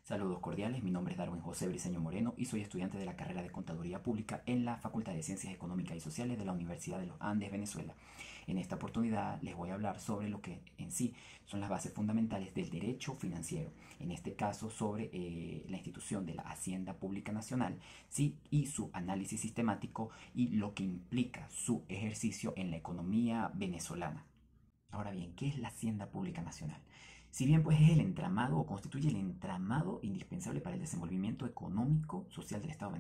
Saludos cordiales, mi nombre es Darwin José Briceño Moreno y soy estudiante de la carrera de Contaduría Pública en la Facultad de Ciencias Económicas y Sociales de la Universidad de los Andes, Venezuela. En esta oportunidad les voy a hablar sobre lo que en sí son las bases fundamentales del derecho financiero, en este caso sobre la institución de la Hacienda Pública Nacional, ¿sí? Y su análisis sistemático y lo que implica su ejercicio en la economía venezolana. Ahora bien, ¿qué es la Hacienda Pública Nacional? Si bien pues es el entramado o constituye el entramado indispensable para el desenvolvimiento económico social del Estado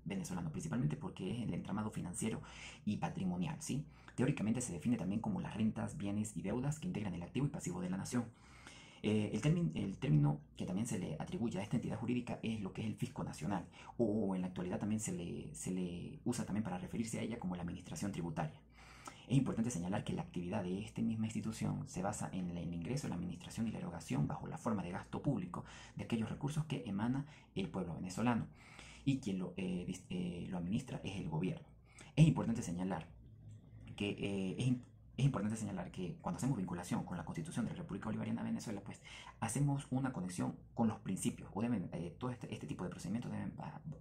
venezolano, principalmente porque es el entramado financiero y patrimonial, ¿sí? Teóricamente se define también como las rentas, bienes y deudas que integran el activo y pasivo de la nación. El término que también se le atribuye a esta entidad jurídica es lo que es el fisco nacional, o en la actualidad también se le usa también para referirse a ella como la administración tributaria. Es importante señalar que la actividad de esta misma institución se basa en el ingreso, la administración y la erogación bajo la forma de gasto público de aquellos recursos que emana el pueblo venezolano, y quien lo administra es el gobierno. Es importante señalar que es importante señalar que cuando hacemos vinculación con la Constitución de la República Bolivariana de Venezuela, pues hacemos una conexión con los principios, o todo este tipo de procedimientos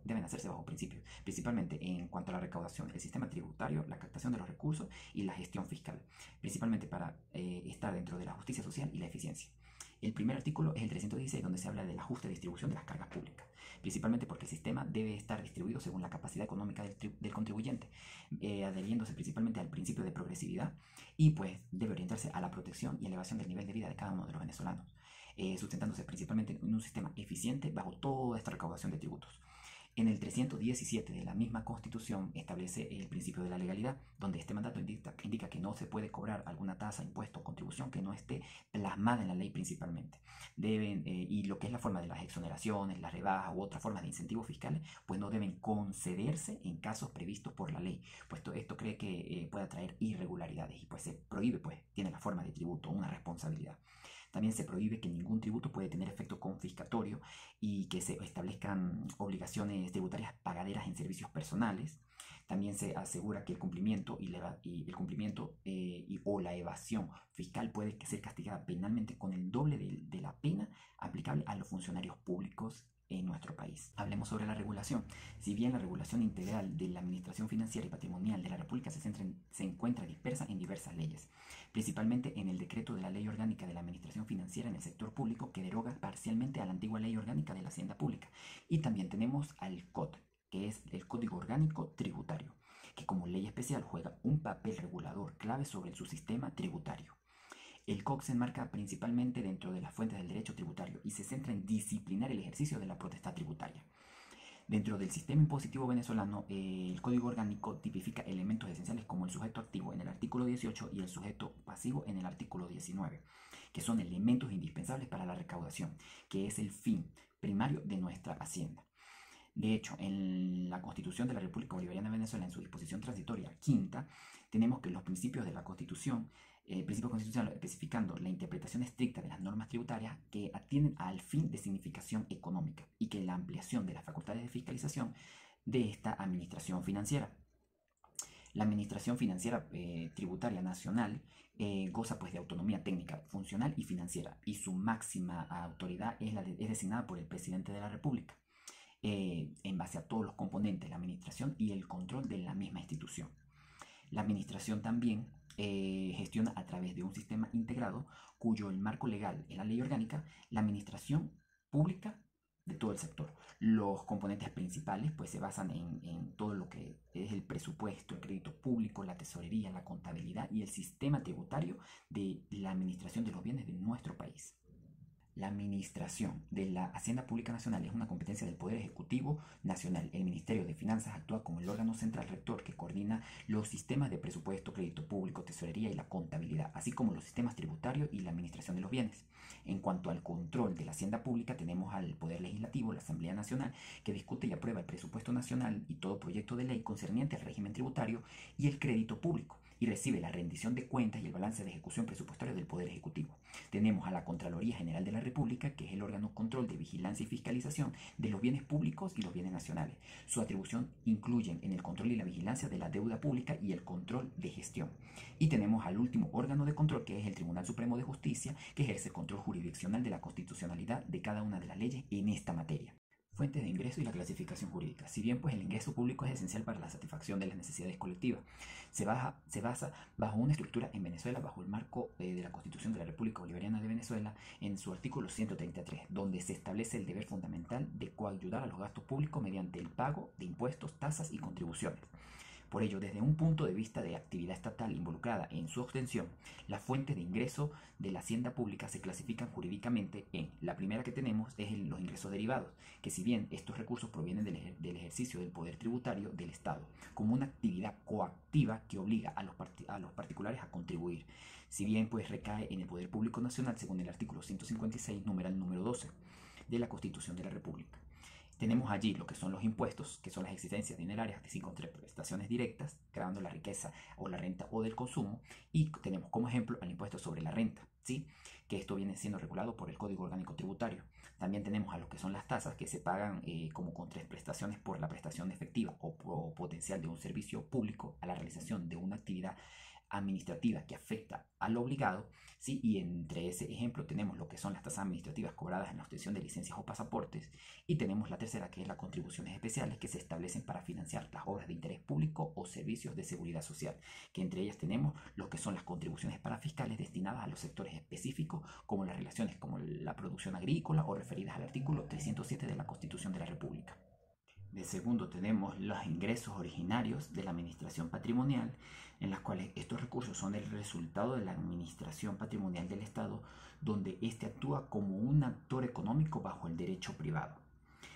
deben hacerse bajo principios, principalmente en cuanto a la recaudación, el sistema tributario, la captación de los recursos y la gestión fiscal, principalmente para estar dentro de la justicia social y la eficiencia. El primer artículo es el 316, donde se habla de la justa distribución de las cargas públicas, principalmente porque el sistema debe estar distribuido según la capacidad económica del contribuyente, adheriéndose principalmente al principio de progresividad, y pues debe orientarse a la protección y elevación del nivel de vida de cada uno de los venezolanos, sustentándose principalmente en un sistema eficiente bajo toda esta recaudación de tributos. En el 317 de la misma Constitución establece el principio de la legalidad, donde este mandato indica que no se puede cobrar alguna tasa, impuesto o contribución que no esté plasmada en la ley principalmente. Y lo que es la forma de las exoneraciones, las rebajas u otras formas de incentivos fiscales, pues no deben concederse en casos previstos por la ley, puesto esto cree que puede traer irregularidades y pues se prohíbe, pues tiene la forma de tributo, una responsabilidad. También se prohíbe que ningún tributo puede tener efecto confiscatorio y que se establezcan obligaciones tributarias pagaderas en servicios personales. También se asegura que el cumplimiento o la evasión fiscal puede ser castigada penalmente con el doble de la pena aplicable a los funcionarios públicos en nuestro país. Hablemos sobre la regulación. Si bien la regulación integral de la administración financiera y patrimonial de la República se encuentra dispersa en diversas leyes, principalmente en el decreto de la Ley Orgánica de la Administración Financiera en el Sector Público, que deroga parcialmente a la antigua Ley Orgánica de la Hacienda Pública, y también tenemos al COT, que es el Código Orgánico Tributario, que como ley especial juega un papel regulador clave sobre su sistema tributario. El COC se enmarca principalmente dentro de las fuentes del derecho tributario y se centra en disciplinar el ejercicio de la potestad tributaria. Dentro del sistema impositivo venezolano, el Código Orgánico tipifica elementos esenciales como el sujeto activo en el artículo 18 y el sujeto pasivo en el artículo 19, que son elementos indispensables para la recaudación, que es el fin primario de nuestra hacienda. De hecho, en la Constitución de la República Bolivariana de Venezuela, en su disposición transitoria quinta, tenemos que los principios de la Constitución, principios constitucionales especificando la interpretación estricta de las normas tributarias que atienden al fin de significación económica y que la ampliación de las facultades de fiscalización de esta administración financiera. La administración financiera tributaria nacional goza pues de autonomía técnica, funcional y financiera, y su máxima autoridad es designada por el presidente de la República, en base a todos los componentes de la administración y el control de la misma institución. La administración también gestiona a través de un sistema integrado cuyo el marco legal es la ley orgánica, la administración pública de todo el sector. Los componentes principales pues se basan en todo lo que es el presupuesto, el crédito público, la tesorería, la contabilidad y el sistema tributario de la administración de los bienes de nuestro país. La administración de la Hacienda Pública Nacional es una competencia del Poder Ejecutivo Nacional. El Ministerio de Finanzas actúa como el órgano central rector que coordina los sistemas de presupuesto, crédito público, tesorería y la contabilidad, así como los sistemas tributarios y la administración de los bienes. En cuanto al control de la Hacienda Pública, tenemos al Poder Legislativo, la Asamblea Nacional, que discute y aprueba el presupuesto nacional y todo proyecto de ley concerniente al régimen tributario y el crédito público. y recibe la rendición de cuentas y el balance de ejecución presupuestaria del Poder Ejecutivo. Tenemos a la Contraloría General de la República, que es el órgano control de vigilancia y fiscalización de los bienes públicos y los bienes nacionales. Su atribución incluye en el control y la vigilancia de la deuda pública y el control de gestión. Y tenemos al último órgano de control, que es el Tribunal Supremo de Justicia, que ejerce control jurisdiccional de la constitucionalidad de cada una de las leyes en esta materia. Fuentes de ingreso y la clasificación jurídica. Si bien pues el ingreso público es esencial para la satisfacción de las necesidades colectivas, se basa bajo una estructura en Venezuela, bajo el marco de la Constitución de la República Bolivariana de Venezuela, en su artículo 133, donde se establece el deber fundamental de coayudar a los gastos públicos mediante el pago de impuestos, tasas y contribuciones. Por ello, desde un punto de vista de actividad estatal involucrada en su obtención, las fuentes de ingreso de la hacienda pública se clasifican jurídicamente en: la primera que tenemos es los ingresos derivados, que si bien estos recursos provienen del ejercicio del poder tributario del Estado, como una actividad coactiva que obliga a los particulares a contribuir, si bien pues recae en el poder público nacional según el artículo 156, numeral número 12 de la Constitución de la República. Tenemos allí lo que son los impuestos, que son las existencias dinerarias de 5 prestaciones directas, creando la riqueza o la renta o del consumo, y tenemos como ejemplo el impuesto sobre la renta, ¿sí? Que esto viene siendo regulado por el Código Orgánico Tributario. También tenemos a lo que son las tasas, que se pagan como contraprestaciones por la prestación efectiva o potencial de un servicio público a la realización de una actividad administrativa que afecta al obligado, ¿sí? Y entre ese ejemplo tenemos lo que son las tasas administrativas cobradas en la obtención de licencias o pasaportes, y tenemos la tercera, que es las contribuciones especiales que se establecen para financiar las obras de interés público o servicios de seguridad social, que entre ellas tenemos lo que son las contribuciones parafiscales destinadas a los sectores específicos, como las relaciones como la producción agrícola o referidas al artículo 307 de la Constitución de la República. De segundo tenemos los ingresos originarios de la administración patrimonial, en las cuales estos recursos son el resultado de la administración patrimonial del Estado, donde éste actúa como un actor económico bajo el derecho privado,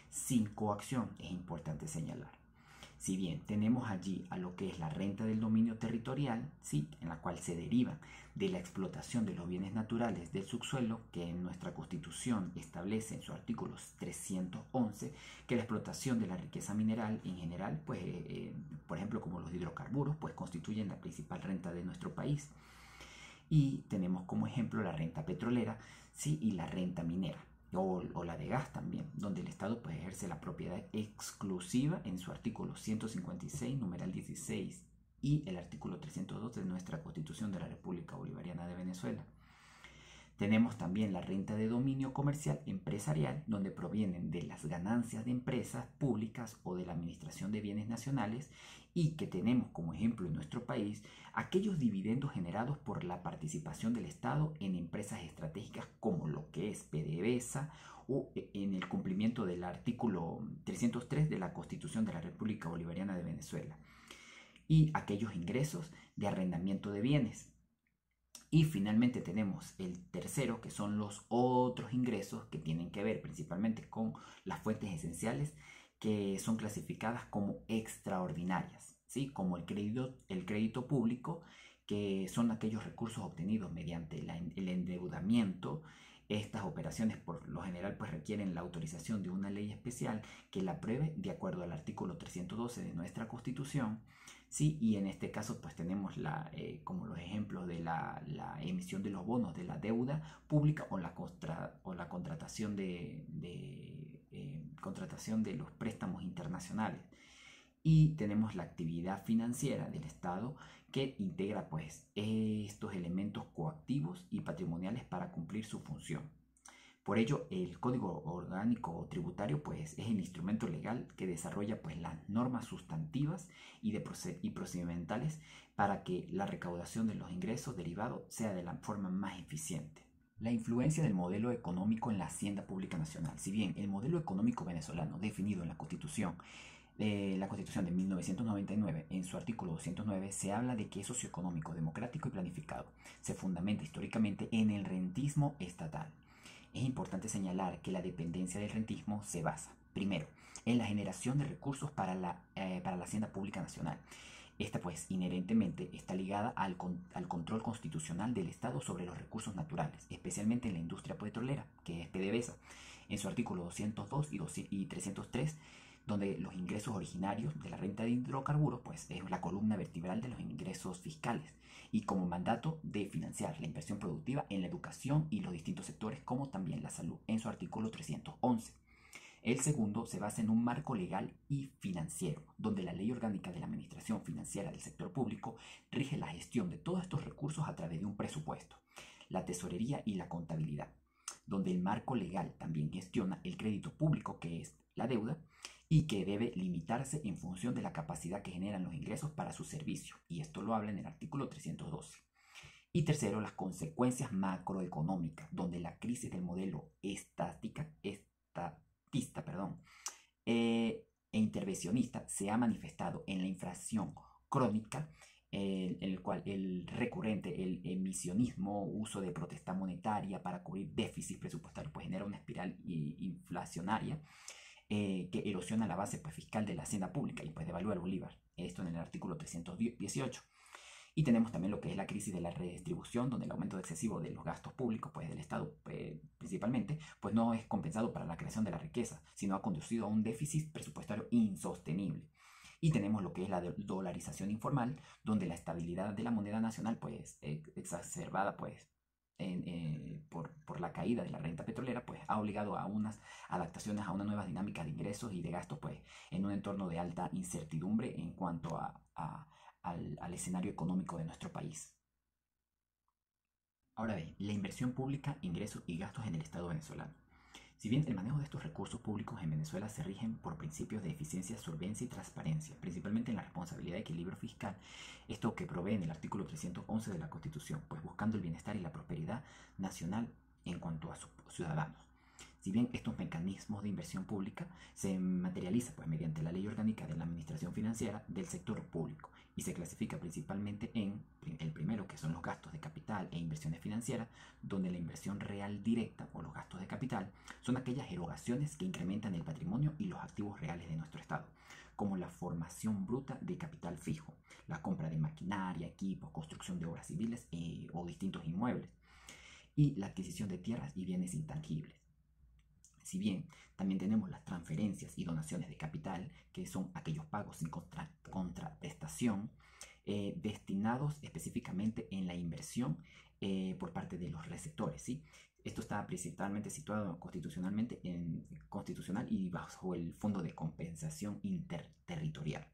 sin coacción, es importante señalar. Si bien tenemos allí a lo que es la renta del dominio territorial, ¿sí? En la cual se deriva de la explotación de los bienes naturales del subsuelo, que en nuestra Constitución establece en su artículo 311 que la explotación de la riqueza mineral en general, pues, por ejemplo, como los hidrocarburos, pues constituyen la principal renta de nuestro país. Y tenemos como ejemplo la renta petrolera, ¿sí? Y la renta minera. O la de gas también, donde el Estado pues ejerce la propiedad exclusiva en su artículo 156, numeral 16, y el artículo 302 de nuestra Constitución de la República Bolivariana de Venezuela. Tenemos también la renta de dominio comercial empresarial, donde provienen de las ganancias de empresas públicas o de la administración de bienes nacionales, y que tenemos como ejemplo en nuestro país aquellos dividendos generados por la participación del Estado en empresas estratégicas como lo que es PDVSA, o en el cumplimiento del artículo 303 de la Constitución de la República Bolivariana de Venezuela, y aquellos ingresos de arrendamiento de bienes. Y finalmente tenemos el tercero, que son los otros ingresos, que tienen que ver principalmente con las fuentes esenciales, que son clasificadas como extraordinarias, ¿sí? Como el crédito público, que son aquellos recursos obtenidos mediante el endeudamiento. Estas operaciones por lo general pues requieren la autorización de una ley especial que la apruebe de acuerdo al artículo 312 de nuestra Constitución, ¿sí? Y en este caso pues tenemos como los ejemplos de la emisión de los bonos de la deuda pública o la contratación contratación de los préstamos internacionales. Y tenemos la actividad financiera del Estado, que integra pues estos elementos coactivos y patrimoniales para cumplir su función. Por ello, el Código Orgánico Tributario pues es el instrumento legal que desarrolla pues las normas sustantivas y procedimentales para que la recaudación de los ingresos derivados sea de la forma más eficiente. La influencia del modelo económico en la hacienda pública nacional. Si bien el modelo económico venezolano definido en la Constitución de 1999, en su artículo 209, se habla de que es socioeconómico, democrático y planificado. Se fundamenta históricamente en el rentismo estatal. Es importante señalar que la dependencia del rentismo se basa, primero, en la generación de recursos para la hacienda pública nacional. Esta pues inherentemente está ligada al control constitucional del Estado sobre los recursos naturales, especialmente en la industria petrolera, que es PDVSA. En su artículo 202 y 303 donde los ingresos originarios de la renta de hidrocarburos pues es la columna vertebral de los ingresos fiscales y como mandato de financiar la inversión productiva en la educación y los distintos sectores como también la salud en su artículo 311. El segundo se basa en un marco legal y financiero, donde la Ley Orgánica de la Administración Financiera del Sector Público rige la gestión de todos estos recursos a través de un presupuesto, la tesorería y la contabilidad, donde el marco legal también gestiona el crédito público, que es la deuda, y que debe limitarse en función de la capacidad que generan los ingresos para su servicio, y esto lo habla en el artículo 312. Y tercero, las consecuencias macroeconómicas, donde la crisis del modelo e intervencionista se ha manifestado en la inflación crónica, en el cual el recurrente, el emisionismo, uso de protesta monetaria para cubrir déficits presupuestarios, pues genera una espiral inflacionaria que erosiona la base pues, fiscal de la hacienda pública y pues devalúa el bolívar. Esto en el artículo 318. Y tenemos también lo que es la crisis de la redistribución, donde el aumento excesivo de los gastos públicos, pues del Estado principalmente, pues no es compensado para la creación de la riqueza, sino ha conducido a un déficit presupuestario insostenible. Y tenemos lo que es la dolarización informal, donde la estabilidad de la moneda nacional, pues exacerbada, pues por la caída de la renta petrolera, pues ha obligado a unas adaptaciones a una nueva dinámica de ingresos y de gastos, pues en un entorno de alta incertidumbre en cuanto al escenario económico de nuestro país. Ahora bien, la inversión pública, ingresos y gastos en el Estado venezolano. Si bien el manejo de estos recursos públicos en Venezuela se rigen por principios de eficiencia, solvencia y transparencia, principalmente en la responsabilidad de equilibrio fiscal, esto que provee en el artículo 311 de la Constitución, pues buscando el bienestar y la prosperidad nacional en cuanto a sus ciudadanos. Si bien estos mecanismos de inversión pública se materializan pues, mediante la Ley Orgánica de la Administración Financiera del Sector Público y se clasifica principalmente en el primero, que son los gastos de capital e inversiones financieras, donde la inversión real directa o los gastos de capital son aquellas erogaciones que incrementan el patrimonio y los activos reales de nuestro Estado, como la formación bruta de capital fijo, la compra de maquinaria, equipos, construcción de obras civiles o distintos inmuebles, y la adquisición de tierras y bienes intangibles. Si bien también tenemos las transferencias y donaciones de capital, que son aquellos pagos sin contraprestación, destinados específicamente en la inversión por parte de los receptores, ¿sí? Esto está principalmente situado constitucional y bajo el Fondo de Compensación Interterritorial.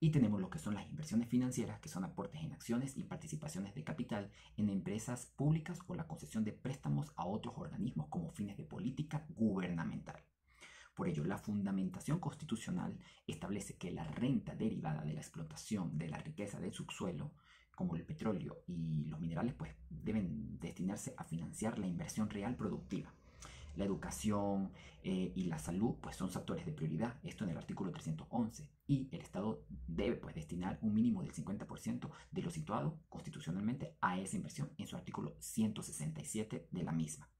Y tenemos lo que son las inversiones financieras, que son aportes en acciones y participaciones de capital en empresas públicas o la concesión de préstamos a otros organismos como fines de política gubernamental. Por ello, la fundamentación constitucional establece que la renta derivada de la explotación de la riqueza del subsuelo, como el petróleo y los minerales, pues deben destinarse a financiar la inversión real productiva. La educación y la salud pues son sectores de prioridad, esto en el artículo 311, y el Estado debe pues destinar un mínimo del 50% de lo situado constitucionalmente a esa inversión en su artículo 167 de la misma.